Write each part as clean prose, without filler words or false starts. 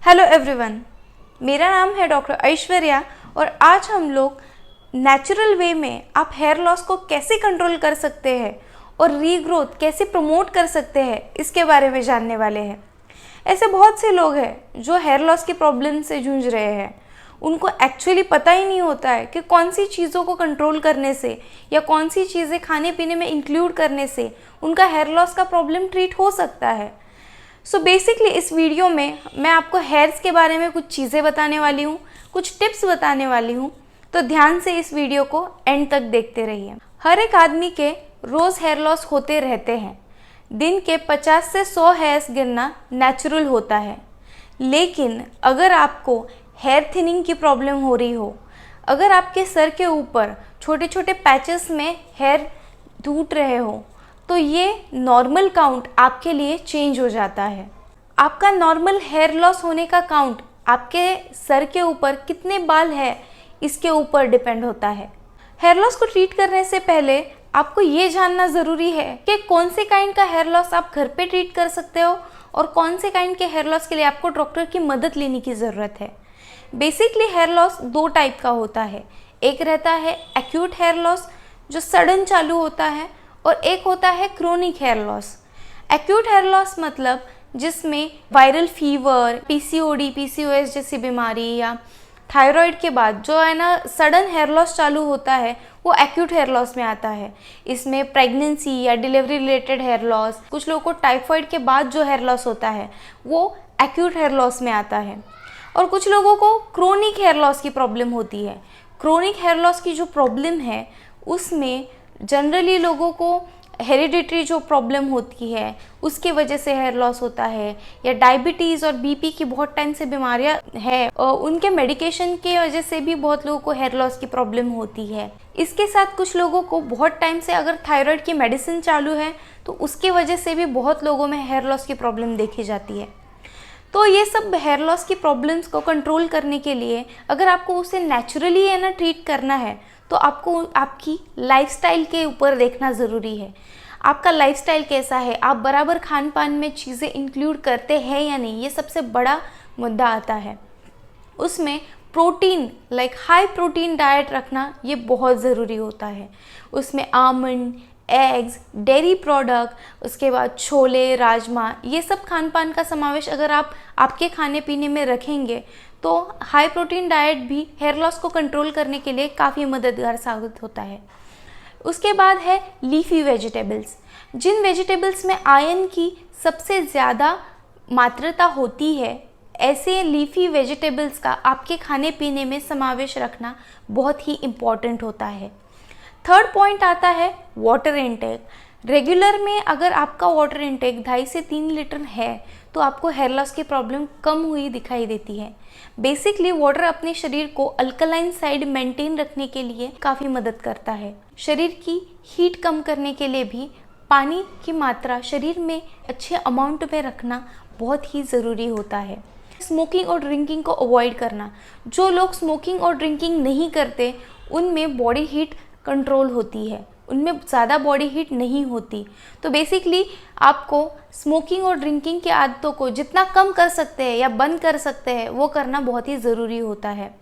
Hello everyone, मेरा नाम है डॉक्टर ऐश्वर्या और आज हम लोग नेचुरल वे में आप हेयर लॉस को कैसे कंट्रोल कर सकते हैं और रीग्रोथ कैसे प्रमोट कर सकते हैं इसके बारे में जानने वाले हैं। ऐसे बहुत से लोग हैं जो हेयर लॉस की प्रॉब्लम से जूझ रहे हैं। उनको एक्चुअली पता ही नहीं होता है कि कौन सी चीज़ों को कंट्रोल करने से या कौन सी चीज़ें खाने पीने में इंक्लूड करने से उनका हेयर लॉस का प्रॉब्लम ट्रीट हो सकता है। सो बेसिकली इस वीडियो में मैं आपको हेयर्स के बारे में कुछ चीज़ें बताने वाली हूँ, कुछ टिप्स बताने वाली हूँ, तो ध्यान से इस वीडियो को एंड तक देखते रहिए। हर एक आदमी के रोज़ हेयर लॉस होते रहते हैं। दिन के 50 से 100 हेयर्स गिरना नेचुरल होता है, लेकिन अगर आपको हेयर थिनिंग की प्रॉब्लम हो रही हो, अगर आपके सर के ऊपर छोटे छोटे पैचेस में हेयर टूट रहे हो, तो ये नॉर्मल काउंट आपके लिए चेंज हो जाता है। आपका नॉर्मल हेयर लॉस होने का काउंट आपके सर के ऊपर कितने बाल है इसके ऊपर डिपेंड होता है। हेयर लॉस को ट्रीट करने से पहले आपको ये जानना ज़रूरी है कि कौन से काइंड का हेयर लॉस आप घर पे ट्रीट कर सकते हो और कौन से काइंड के हेयर लॉस के लिए आपको डॉक्टर की मदद लेने की ज़रूरत है। बेसिकली हेयर लॉस दो टाइप का होता है। एक रहता है एक्यूट हेयर लॉस जो सडन चालू होता है, और एक होता है chronic hair loss. Acute hair loss मतलब जिसमें वायरल फीवर, पीसीओडी, पीसीओएस जैसी बीमारी या थायराइड के बाद जो है ना सडन हेयर लॉस चालू होता है, वो एक्यूट हेयर लॉस में आता है। इसमें प्रेगनेंसी या डिलीवरी रिलेटेड हेयर लॉस, कुछ लोगों को टाइफाइड के बाद जो हेयर लॉस होता है वो एक्यूट हेयर लॉस में आता है, और कुछ लोगों को क्रोनिक हेयर लॉस की प्रॉब्लम होती है। क्रोनिक हेयर लॉस की जो प्रॉब्लम है उसमें जनरली लोगों को हेरिडिटरी जो प्रॉब्लम होती है उसकी वजह से हेयर लॉस होता है, या डायबिटीज़ और बीपी की बहुत टाइम से बीमारियां हैं और उनके मेडिकेशन की वजह से भी बहुत लोगों को हेयर लॉस की प्रॉब्लम होती है। इसके साथ कुछ लोगों को बहुत टाइम से अगर थायराइड की मेडिसिन चालू है तो उसकी वजह से भी बहुत लोगों में हेयर लॉस की प्रॉब्लम देखी जाती है। तो ये सब हेयर लॉस की प्रॉब्लम्स को कंट्रोल करने के लिए अगर आपको उसे नेचुरली है ना ट्रीट करना है, तो आपको आपकी लाइफस्टाइल के ऊपर देखना ज़रूरी है। आपका लाइफस्टाइल कैसा है, आप बराबर खान पान में चीज़ें इंक्लूड करते हैं या नहीं, ये सबसे बड़ा मुद्दा आता है। उसमें protein like high protein diet रखना ये बहुत ज़रूरी होता है। उसमें आमंड, एग्स, डेयरी प्रोडक्ट, उसके बाद छोले, राजमा, ये सब खान पान का समावेश अगर आप आपके खाने पीने में रखेंगे तो हाई प्रोटीन डाइट भी हेयर लॉस को कंट्रोल करने के लिए काफ़ी मददगार साबित होता है। उसके बाद है लीफी वेजिटेबल्स। जिन वेजिटेबल्स में आयरन की सबसे ज़्यादा मात्रा होती है, ऐसे लीफी वेजिटेबल्स का आपके खाने पीने में समावेश रखना बहुत ही इम्पॉर्टेंट होता है। थर्ड पॉइंट आता है वाटर इनटेक। रेगुलर में अगर आपका वाटर इनटेक 2.5 से 3 लीटर है तो आपको हेयर लॉस की प्रॉब्लम कम हुई दिखाई देती है। बेसिकली वाटर अपने शरीर को अल्कलाइन साइड मेंटेन रखने के लिए काफ़ी मदद करता है। शरीर की हीट कम करने के लिए भी पानी की मात्रा शरीर में अच्छे अमाउंट में रखना बहुत ही ज़रूरी होता है। स्मोकिंग और ड्रिंकिंग को अवॉइड करना। जो लोग स्मोकिंग और ड्रिंकिंग नहीं करते उनमें बॉडी हीट कंट्रोल होती है, उनमें ज़्यादा बॉडी हीट नहीं होती। तो बेसिकली आपको स्मोकिंग और ड्रिंकिंग की आदतों को जितना कम कर सकते हैं या बंद कर सकते हैं वो करना बहुत ही ज़रूरी होता है।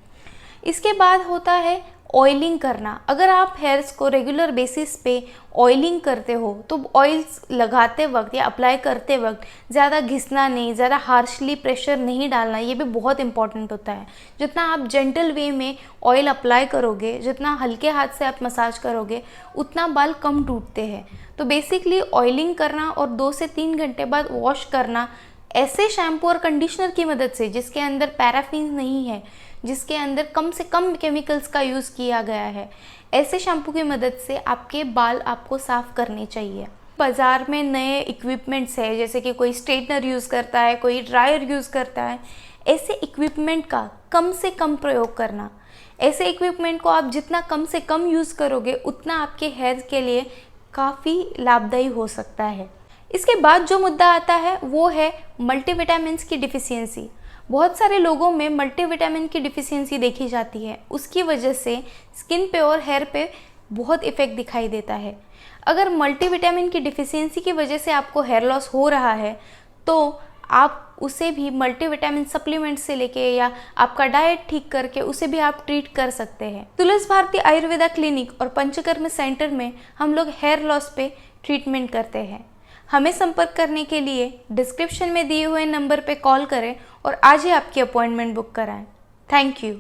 इसके बाद होता है ऑयलिंग करना। अगर आप हेयर्स को रेगुलर बेसिस पे ऑयलिंग करते हो तो ऑयल्स लगाते वक्त या अप्लाई करते वक्त ज़्यादा घिसना नहीं, ज़्यादा हार्शली प्रेशर नहीं डालना, ये भी बहुत इंपॉर्टेंट होता है। जितना आप जेंटल वे में ऑयल अप्लाई करोगे, जितना हल्के हाथ से आप मसाज करोगे, उतना बाल कम टूटते हैं। तो बेसिकली ऑयलिंग करना और 2 से 3 घंटे बाद वॉश करना ऐसे शैम्पू और कंडीशनर की मदद से जिसके अंदर पैराफिन नहीं है, जिसके अंदर कम से कम केमिकल्स का यूज़ किया गया है, ऐसे शैम्पू की मदद से आपके बाल आपको साफ़ करने चाहिए। बाज़ार में नए इक्विपमेंट्स है, जैसे कि कोई स्ट्रेटनर यूज़ करता है, कोई ड्रायर यूज़ करता है, ऐसे इक्विपमेंट का कम से कम प्रयोग करना। ऐसे इक्विपमेंट को आप जितना कम से कम यूज़ करोगे उतना आपके हेयर के लिए काफ़ी लाभदायी हो सकता है। इसके बाद जो मुद्दा आता है वो है मल्टीविटामिन्स की डिफिशियंसी। बहुत सारे लोगों में मल्टीविटामिन की डिफिशियंसी देखी जाती है, उसकी वजह से स्किन पे और हेयर पे बहुत इफ़ेक्ट दिखाई देता है। अगर मल्टीविटामिन की डिफिशियंसी की वजह से आपको हेयर लॉस हो रहा है तो आप उसे भी मल्टीविटामिन सप्लीमेंट से लेके या आपका डाइट ठीक करके उसे भी आप ट्रीट कर सकते हैं। तुलसी भारती आयुर्वेदा क्लिनिक और पंचकर्म सेंटर में हम लोग हेयर लॉस पे ट्रीटमेंट करते हैं। हमें संपर्क करने के लिए डिस्क्रिप्शन में दिए हुए नंबर पे कॉल करें और आज ही आपकी अपॉइंटमेंट बुक कराएं। Thank you.